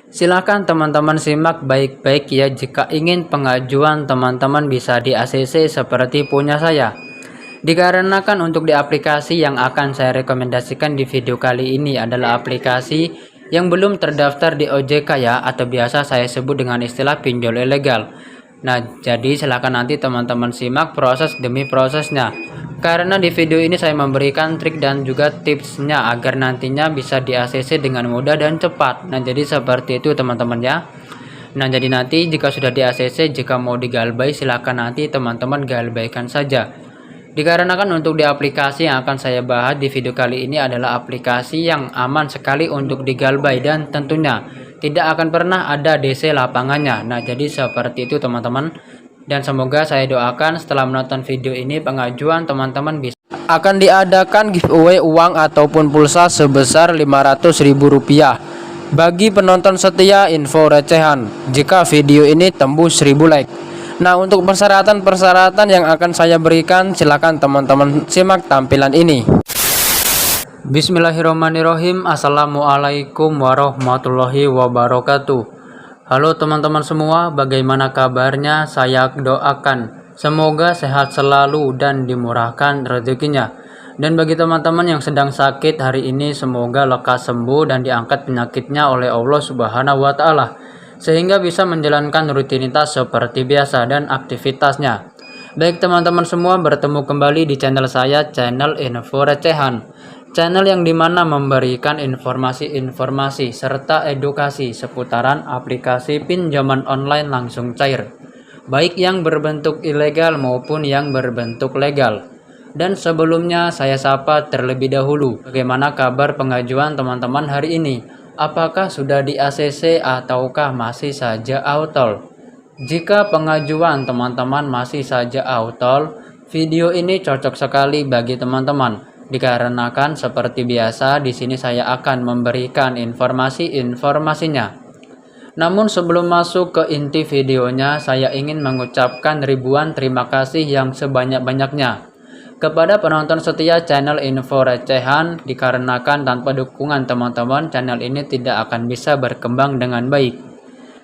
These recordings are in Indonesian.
Silakan teman-teman simak baik-baik ya. Jika ingin pengajuan teman-teman bisa di ACC seperti punya saya. Dikarenakan untuk di aplikasi yang akan saya rekomendasikan di video kali ini adalah aplikasi yang belum terdaftar di OJK ya, atau biasa saya sebut dengan istilah pinjol ilegal. Nah, jadi silakan nanti teman-teman simak proses demi prosesnya. Karena di video ini saya memberikan trik dan juga tipsnya agar nantinya bisa di ACC dengan mudah dan cepat. Nah, jadi seperti itu teman-teman ya. Nah, jadi nanti jika sudah di ACC, jika mau digalbay silakan nanti teman-teman galbaikan saja. Dikarenakan untuk di aplikasi yang akan saya bahas di video kali ini adalah aplikasi yang aman sekali untuk digalbay dan tentunya tidak akan pernah ada DC lapangannya. Nah, jadi seperti itu teman-teman. Dan semoga saya doakan setelah menonton video ini pengajuan teman-teman bisa akan diadakan giveaway uang ataupun pulsa sebesar Rp500.000 bagi penonton setia info recehan jika video ini tembus 1000 like. Nah, untuk persyaratan-persyaratan yang akan saya berikan, silakan teman-teman simak tampilan ini. Bismillahirrahmanirrahim. Assalamualaikum warahmatullahi wabarakatuh. Halo teman-teman semua, bagaimana kabarnya? Saya doakan semoga sehat selalu dan dimurahkan rezekinya. Dan bagi teman-teman yang sedang sakit hari ini, semoga lekas sembuh dan diangkat penyakitnya oleh Allah Subhanahu wa Ta'ala, sehingga bisa menjalankan rutinitas seperti biasa dan aktivitasnya. Baik teman-teman semua, bertemu kembali di channel saya, channel Info Recehan. Channel yang dimana memberikan informasi-informasi serta edukasi seputaran aplikasi pinjaman online langsung cair, baik yang berbentuk ilegal maupun yang berbentuk legal. Dan sebelumnya saya sapa terlebih dahulu, bagaimana kabar pengajuan teman-teman hari ini? Apakah sudah di ACC ataukah masih saja autol? Jika pengajuan teman-teman masih saja autol, video ini cocok sekali bagi teman-teman. Dikarenakan seperti biasa di sini saya akan memberikan informasi-informasinya. Namun sebelum masuk ke inti videonya, saya ingin mengucapkan ribuan terima kasih yang sebanyak-banyaknya kepada penonton setia channel Info Recehan, dikarenakan tanpa dukungan teman-teman channel ini tidak akan bisa berkembang dengan baik.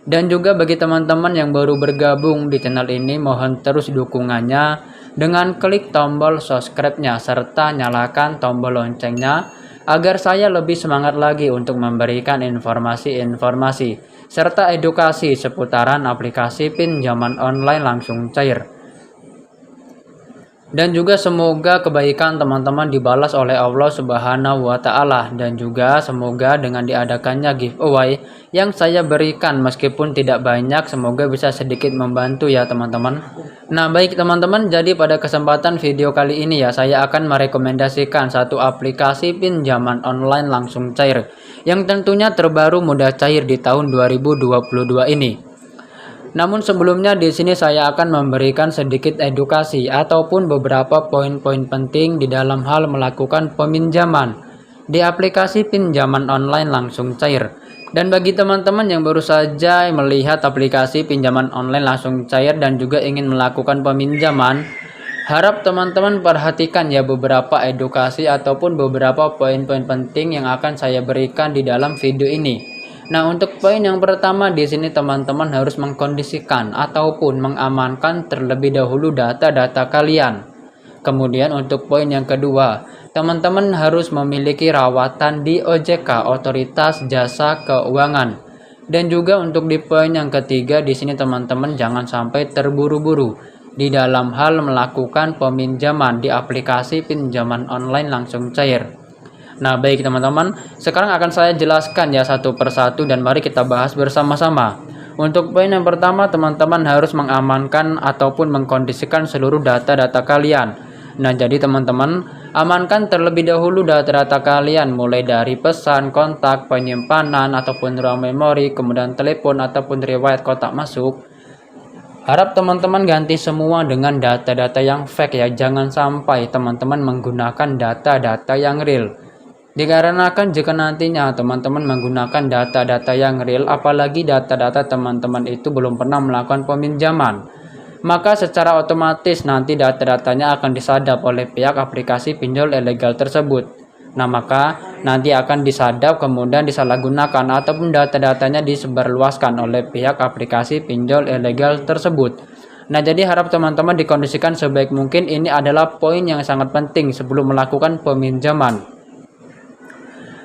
Dan juga bagi teman-teman yang baru bergabung di channel ini, mohon terus dukungannya dengan klik tombol subscribe-nya serta nyalakan tombol loncengnya agar saya lebih semangat lagi untuk memberikan informasi-informasi serta edukasi seputaran aplikasi pinjaman online langsung cair. Dan juga semoga kebaikan teman-teman dibalas oleh Allah Subhanahu wa Ta'ala, dan juga semoga dengan diadakannya giveaway yang saya berikan meskipun tidak banyak, semoga bisa sedikit membantu ya teman-teman. Nah, baik teman-teman, jadi pada kesempatan video kali ini ya saya akan merekomendasikan satu aplikasi pinjaman online langsung cair yang tentunya terbaru mudah cair di tahun 2022 ini. Namun sebelumnya di sini saya akan memberikan sedikit edukasi ataupun beberapa poin-poin penting di dalam hal melakukan peminjaman di aplikasi pinjaman online langsung cair. Dan bagi teman-teman yang baru saja melihat aplikasi pinjaman online langsung cair dan juga ingin melakukan peminjaman, harap teman-teman perhatikan ya beberapa edukasi ataupun beberapa poin-poin penting yang akan saya berikan di dalam video ini. Nah, untuk poin yang pertama di sini teman-teman harus mengkondisikan ataupun mengamankan terlebih dahulu data-data kalian. Kemudian untuk poin yang kedua, teman-teman harus memiliki rawatan di OJK, Otoritas Jasa Keuangan. Dan juga untuk di poin yang ketiga di sini teman-teman jangan sampai terburu-buru di dalam hal melakukan peminjaman di aplikasi pinjaman online langsung cair. Nah, baik teman-teman, sekarang akan saya jelaskan ya satu persatu dan mari kita bahas bersama-sama. Untuk poin yang pertama, teman-teman harus mengamankan ataupun mengkondisikan seluruh data-data kalian. Nah, jadi teman-teman, amankan terlebih dahulu data-data kalian mulai dari pesan, kontak, penyimpanan ataupun ruang memori, kemudian telepon ataupun riwayat kotak masuk. Harap teman-teman ganti semua dengan data-data yang fake ya. Jangan sampai teman-teman menggunakan data-data yang real. Dikarenakan jika nantinya teman-teman menggunakan data-data yang real, apalagi data-data teman-teman itu belum pernah melakukan peminjaman, maka secara otomatis nanti data-datanya akan disadap oleh pihak aplikasi pinjol ilegal tersebut. Nah, maka nanti akan disadap kemudian disalahgunakan ataupun data-datanya disebarluaskan oleh pihak aplikasi pinjol ilegal tersebut. Nah, jadi harap teman-teman dikondisikan sebaik mungkin. Ini adalah poin yang sangat penting sebelum melakukan peminjaman.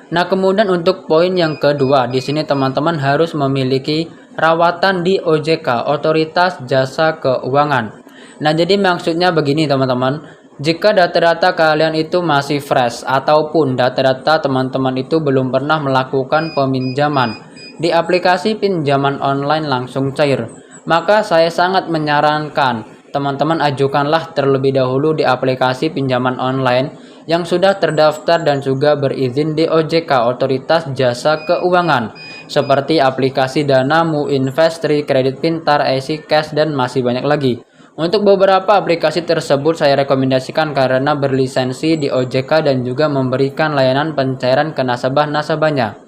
Nah, kemudian untuk poin yang kedua, di sini teman-teman harus memiliki rawatan di OJK, Otoritas Jasa Keuangan. Nah, jadi maksudnya begini teman-teman. Jika data-data kalian itu masih fresh ataupun data-data teman-teman itu belum pernah melakukan peminjaman di aplikasi pinjaman online langsung cair, maka saya sangat menyarankan teman-teman ajukanlah terlebih dahulu di aplikasi pinjaman online yang sudah terdaftar dan juga berizin di OJK, Otoritas Jasa Keuangan, seperti aplikasi Dana, Muinvest, Kredit Pintar, Easy Cash, dan masih banyak lagi. Untuk beberapa aplikasi tersebut saya rekomendasikan karena berlisensi di OJK dan juga memberikan layanan pencairan ke nasabah-nasabahnya.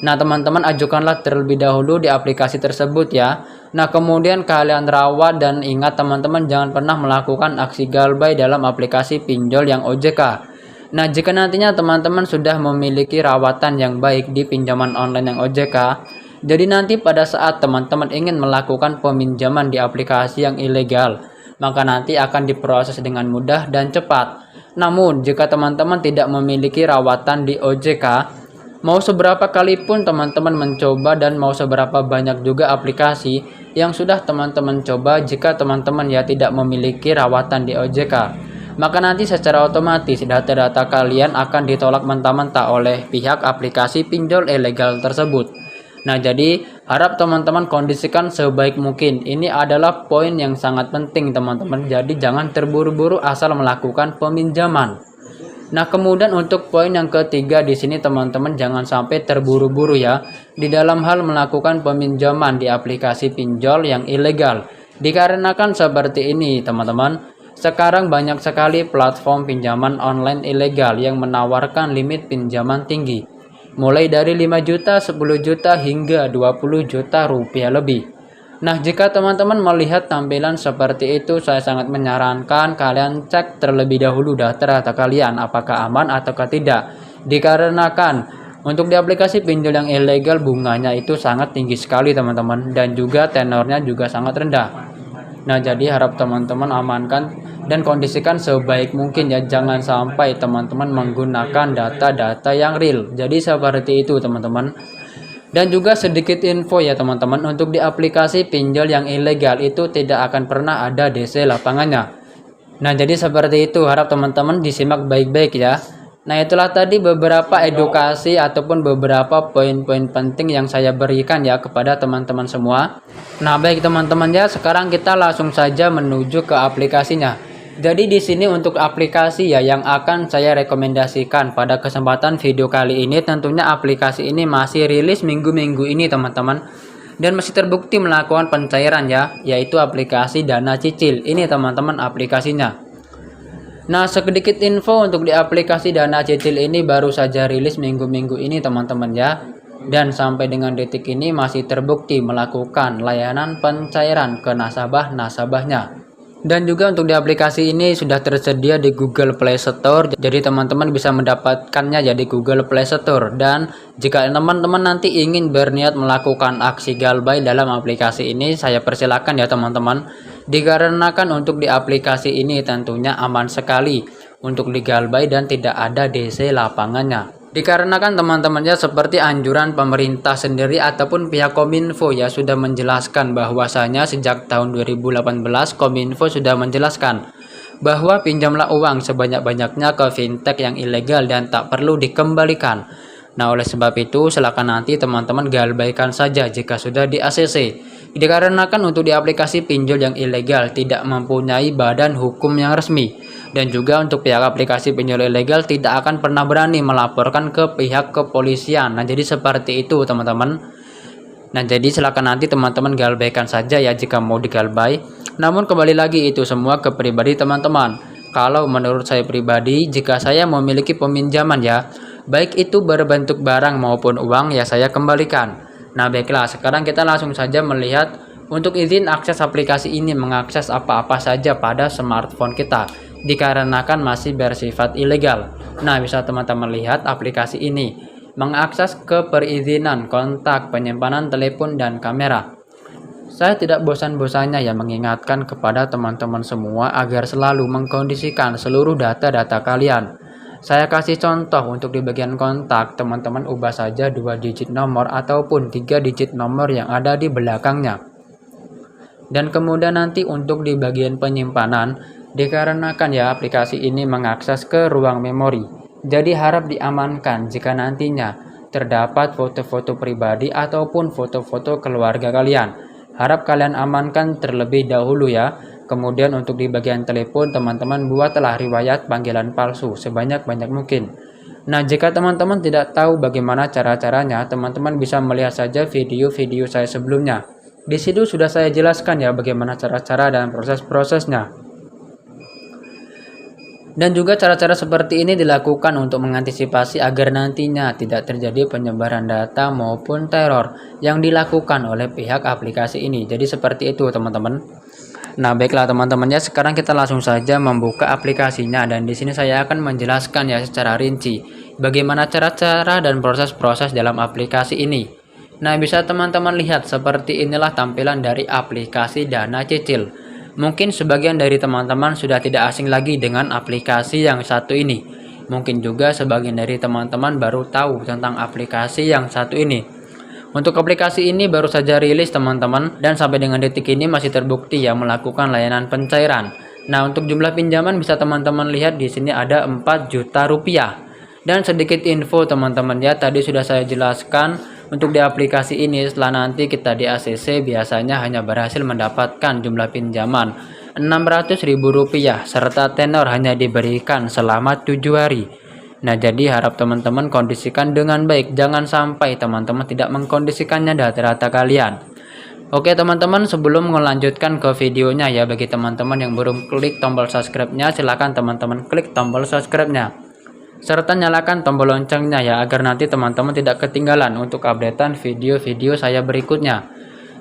Nah, teman-teman ajukanlah terlebih dahulu di aplikasi tersebut ya. Nah, kemudian kalian rawat dan ingat teman-teman jangan pernah melakukan aksi galbay dalam aplikasi pinjol yang OJK. Nah, jika nantinya teman-teman sudah memiliki rawatan yang baik di pinjaman online yang OJK, jadi nanti pada saat teman-teman ingin melakukan peminjaman di aplikasi yang ilegal, maka nanti akan diproses dengan mudah dan cepat. Namun, jika teman-teman tidak memiliki rawatan di OJK, mau seberapa kali pun teman-teman mencoba dan mau seberapa banyak juga aplikasi yang sudah teman-teman coba, jika teman-teman ya tidak memiliki rawatan di OJK, maka nanti secara otomatis data-data kalian akan ditolak mentah-mentah oleh pihak aplikasi pinjol ilegal tersebut. Nah, jadi harap teman-teman kondisikan sebaik mungkin. Ini adalah poin yang sangat penting teman-teman. Jadi jangan terburu-buru asal melakukan peminjaman. Nah, kemudian untuk poin yang ketiga di sini teman-teman jangan sampai terburu-buru ya di dalam hal melakukan peminjaman di aplikasi pinjol yang ilegal. Dikarenakan seperti ini teman-teman. Sekarang banyak sekali platform pinjaman online ilegal yang menawarkan limit pinjaman tinggi, mulai dari 5 juta, 10 juta, hingga 20 juta rupiah lebih. Nah, jika teman-teman melihat tampilan seperti itu, saya sangat menyarankan kalian cek terlebih dahulu data kalian apakah aman ataukah tidak. Dikarenakan untuk di aplikasi pinjol yang ilegal bunganya itu sangat tinggi sekali teman-teman, dan juga tenornya juga sangat rendah. Nah, jadi harap teman-teman amankan dan kondisikan sebaik mungkin ya, jangan sampai teman-teman menggunakan data-data yang real. Jadi seperti itu teman-teman. Dan juga sedikit info ya teman-teman, untuk di aplikasi pinjol yang ilegal itu tidak akan pernah ada DC lapangannya. Nah, jadi seperti itu, harap teman-teman disimak baik-baik ya. Nah, itulah tadi beberapa edukasi ataupun beberapa poin-poin penting yang saya berikan ya kepada teman-teman semua. Nah, baik teman-teman ya, sekarang kita langsung saja menuju ke aplikasinya. Jadi di sini untuk aplikasi ya yang akan saya rekomendasikan pada kesempatan video kali ini, tentunya aplikasi ini masih rilis minggu-minggu ini teman-teman, dan masih terbukti melakukan pencairan ya, yaitu aplikasi Dana Cicil. Ini teman-teman aplikasinya. Nah, sedikit info untuk di aplikasi Dana Cicil ini baru saja rilis minggu-minggu ini teman-teman ya. Dan sampai dengan detik ini masih terbukti melakukan layanan pencairan ke nasabah-nasabahnya. Dan juga untuk di aplikasi ini sudah tersedia di Google Play Store. Jadi teman-teman bisa mendapatkannya ya di Google Play Store. Dan jika teman-teman nanti ingin berniat melakukan aksi galbay dalam aplikasi ini, saya persilakan ya teman-teman. Dikarenakan untuk di aplikasi ini tentunya aman sekali untuk digalbay dan tidak ada DC lapangannya. Dikarenakan teman-teman ya, seperti anjuran pemerintah sendiri ataupun pihak Kominfo ya sudah menjelaskan bahwasanya sejak tahun 2018 Kominfo sudah menjelaskan bahwa pinjamlah uang sebanyak-banyaknya ke fintech yang ilegal dan tak perlu dikembalikan. Nah, oleh sebab itu silakan nanti teman-teman galbaikan saja jika sudah di ACC. Dikarenakan untuk di aplikasi pinjol yang ilegal tidak mempunyai badan hukum yang resmi. Dan juga untuk pihak aplikasi pinjol ilegal tidak akan pernah berani melaporkan ke pihak kepolisian. Nah, jadi seperti itu teman-teman. Nah, jadi silakan nanti teman-teman galbaikan saja ya jika mau digalbay. Namun kembali lagi itu semua ke pribadi teman-teman. Kalau menurut saya pribadi, jika saya memiliki peminjaman ya, baik itu berbentuk barang maupun uang ya saya kembalikan. Nah, baiklah, sekarang kita langsung saja melihat untuk izin akses aplikasi ini mengakses apa-apa saja pada smartphone kita, dikarenakan masih bersifat ilegal. Nah, bisa teman-teman lihat aplikasi ini mengakses ke perizinan, kontak, penyimpanan telepon, dan kamera. Saya tidak bosan-bosannya ya mengingatkan kepada teman-teman semua agar selalu mengkondisikan seluruh data-data kalian. Saya kasih contoh untuk di bagian kontak, teman-teman ubah saja 2 digit nomor ataupun 3 digit nomor yang ada di belakangnya. Dan kemudian nanti untuk di bagian penyimpanan, dikarenakan ya aplikasi ini mengakses ke ruang memori. Jadi harap diamankan jika nantinya terdapat foto-foto pribadi ataupun foto-foto keluarga kalian. Harap kalian amankan terlebih dahulu ya. Kemudian untuk di bagian telepon, teman-teman buatlah riwayat panggilan palsu sebanyak-banyak mungkin. Nah, jika teman-teman tidak tahu bagaimana cara-caranya, teman-teman bisa melihat saja video-video saya sebelumnya. Di situ sudah saya jelaskan ya bagaimana cara-cara dan proses-prosesnya. Dan juga cara-cara seperti ini dilakukan untuk mengantisipasi agar nantinya tidak terjadi penyebaran data maupun teror yang dilakukan oleh pihak aplikasi ini. Jadi seperti itu teman-teman. Nah, baiklah teman-teman ya, sekarang kita langsung saja membuka aplikasinya dan di sini saya akan menjelaskan ya secara rinci bagaimana cara-cara dan proses-proses dalam aplikasi ini. Nah, bisa teman-teman lihat seperti inilah tampilan dari aplikasi Dana Cicil. Mungkin sebagian dari teman-teman sudah tidak asing lagi dengan aplikasi yang satu ini. Mungkin juga sebagian dari teman-teman baru tahu tentang aplikasi yang satu ini. Untuk aplikasi ini baru saja rilis teman-teman, dan sampai dengan detik ini masih terbukti yang melakukan layanan pencairan. Nah, untuk jumlah pinjaman bisa teman-teman lihat di sini ada 4 juta rupiah. Dan sedikit info teman-teman ya, tadi sudah saya jelaskan untuk di aplikasi ini setelah nanti kita di ACC biasanya hanya berhasil mendapatkan jumlah pinjaman Rp600.000 serta tenor hanya diberikan selama 7 hari. Nah, jadi harap teman-teman kondisikan dengan baik, jangan sampai teman-teman tidak mengkondisikannya data-data kalian. Oke teman-teman, sebelum melanjutkan ke videonya ya, bagi teman-teman yang belum klik tombol subscribe-nya, silahkan teman-teman klik tombol subscribe-nya. Serta nyalakan tombol loncengnya ya, agar nanti teman-teman tidak ketinggalan untuk updatean video-video saya berikutnya.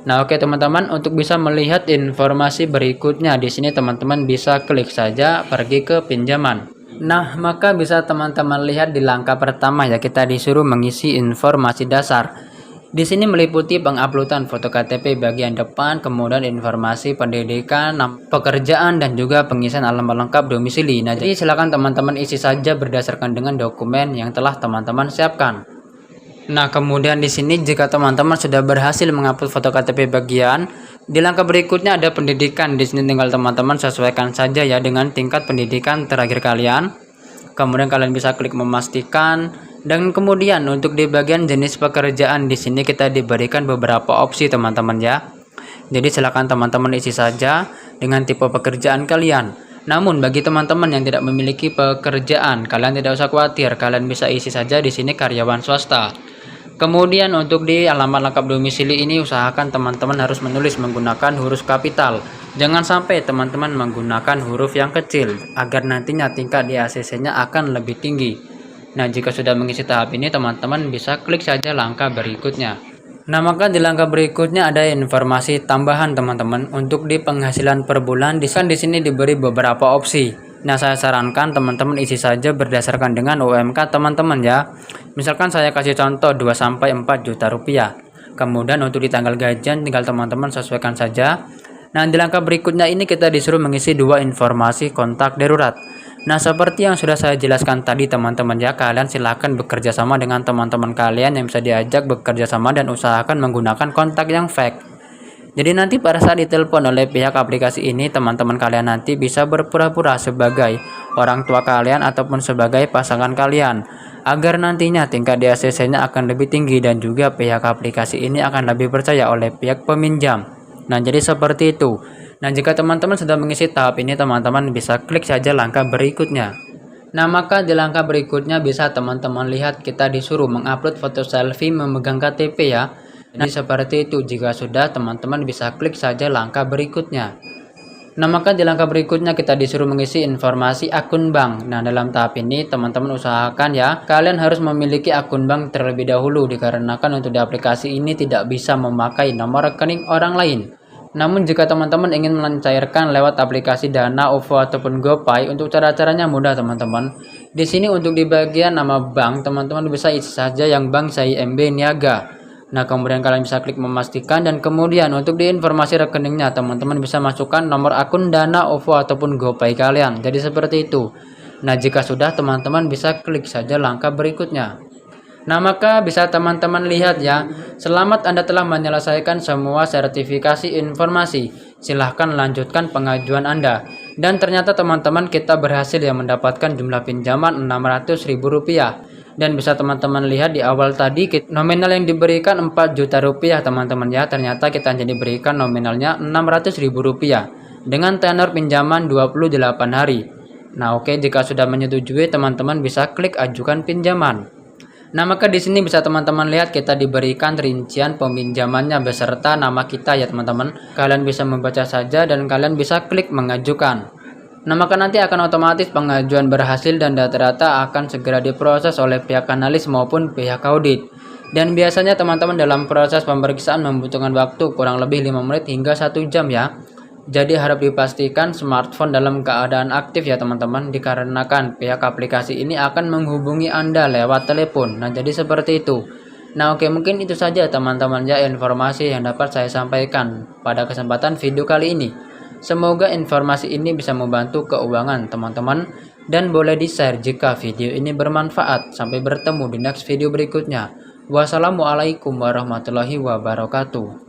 Nah, oke teman-teman, untuk bisa melihat informasi berikutnya di sini teman-teman bisa klik saja pergi ke pinjaman. Nah, maka bisa teman-teman lihat di langkah pertama ya, kita disuruh mengisi informasi dasar. Di sini meliputi penguploadan foto KTP bagian depan, kemudian informasi pendidikan, pekerjaan, dan juga pengisian alamat lengkap domisili. Nah, jadi silakan teman-teman isi saja berdasarkan dengan dokumen yang telah teman-teman siapkan. Nah, kemudian di sini jika teman-teman sudah berhasil mengupload foto KTP bagian, di langkah berikutnya ada pendidikan. Di sini tinggal teman-teman sesuaikan saja ya dengan tingkat pendidikan terakhir kalian. Kemudian kalian bisa klik memastikan, dan kemudian untuk di bagian jenis pekerjaan di sini kita diberikan beberapa opsi teman-teman ya. Jadi silakan teman-teman isi saja dengan tipe pekerjaan kalian. Namun bagi teman-teman yang tidak memiliki pekerjaan, kalian tidak usah khawatir, kalian bisa isi saja di sini karyawan swasta. Kemudian untuk di alamat lengkap domisili ini usahakan teman-teman harus menulis menggunakan huruf kapital. Jangan sampai teman-teman menggunakan huruf yang kecil agar nantinya tingkat di ACC-nya akan lebih tinggi. Nah, jika sudah mengisi tahap ini teman-teman bisa klik saja langkah berikutnya. Nah, maka di langkah berikutnya ada informasi tambahan teman-teman untuk di penghasilan per bulan. Di sini diberi beberapa opsi. Nah, saya sarankan teman-teman isi saja berdasarkan dengan UMK teman-teman ya. Misalkan saya kasih contoh 2-4 juta rupiah. Kemudian untuk di tanggal gajian tinggal teman-teman sesuaikan saja. Nah, di langkah berikutnya ini kita disuruh mengisi 2 informasi kontak darurat. Nah, seperti yang sudah saya jelaskan tadi teman-teman ya, kalian silahkan bekerja sama dengan teman-teman kalian yang bisa diajak bekerja sama dan usahakan menggunakan kontak yang fake. Jadi nanti pada saat ditelepon oleh pihak aplikasi ini, teman-teman kalian nanti bisa berpura-pura sebagai orang tua kalian ataupun sebagai pasangan kalian, agar nantinya tingkat di ACC-nya akan lebih tinggi dan juga pihak aplikasi ini akan lebih percaya oleh pihak peminjam. Nah, jadi seperti itu. Nah, jika teman-teman sudah mengisi tahap ini, teman-teman bisa klik saja langkah berikutnya. Nah, maka di langkah berikutnya bisa teman-teman lihat kita disuruh mengupload foto selfie memegang KTP ya. Nah, seperti itu. Jika sudah, teman-teman bisa klik saja langkah berikutnya. Nah, maka di langkah berikutnya kita disuruh mengisi informasi akun bank. Nah, dalam tahap ini teman-teman usahakan ya, kalian harus memiliki akun bank terlebih dahulu, dikarenakan untuk di aplikasi ini tidak bisa memakai nomor rekening orang lain. Namun jika teman-teman ingin mencairkan lewat aplikasi Dana, OVO ataupun GoPay, untuk cara-caranya mudah teman-teman. Di sini untuk di bagian nama bank, teman-teman bisa isi saja yang bank CIMB Niaga. Nah, kemudian kalian bisa klik memastikan, dan kemudian untuk di informasi rekeningnya, teman-teman bisa masukkan nomor akun Dana, OVO ataupun GoPay kalian. Jadi seperti itu. Nah, jika sudah, teman-teman bisa klik saja langkah berikutnya. Nah, maka bisa teman-teman lihat ya, selamat Anda telah menyelesaikan semua sertifikasi informasi. Silahkan lanjutkan pengajuan Anda. Dan ternyata teman-teman kita berhasil ya mendapatkan jumlah pinjaman Rp600.000. Dan bisa teman-teman lihat di awal tadi nominal yang diberikan Rp4 juta teman-teman ya. Ternyata kita jadi berikan nominalnya Rp600.000 dengan tenor pinjaman 28 hari. Nah, oke, jika sudah menyetujui, teman-teman bisa klik ajukan pinjaman. Nah, maka di sini bisa teman-teman lihat kita diberikan rincian peminjamannya beserta nama kita ya teman-teman. Kalian bisa membaca saja dan kalian bisa klik mengajukan. Nah, maka nanti akan otomatis pengajuan berhasil dan data-data akan segera diproses oleh pihak analis maupun pihak audit. Dan biasanya teman-teman dalam proses pemeriksaan membutuhkan waktu kurang lebih 5 menit hingga 1 jam ya. Jadi harap dipastikan smartphone dalam keadaan aktif ya teman-teman, dikarenakan pihak aplikasi ini akan menghubungi Anda lewat telepon. Nah, jadi seperti itu. Nah, oke, mungkin itu saja teman-teman ya informasi yang dapat saya sampaikan pada kesempatan video kali ini. Semoga informasi ini bisa membantu keuangan teman-teman, dan boleh di-share jika video ini bermanfaat. Sampai bertemu di next video berikutnya. Wassalamualaikum warahmatullahi wabarakatuh.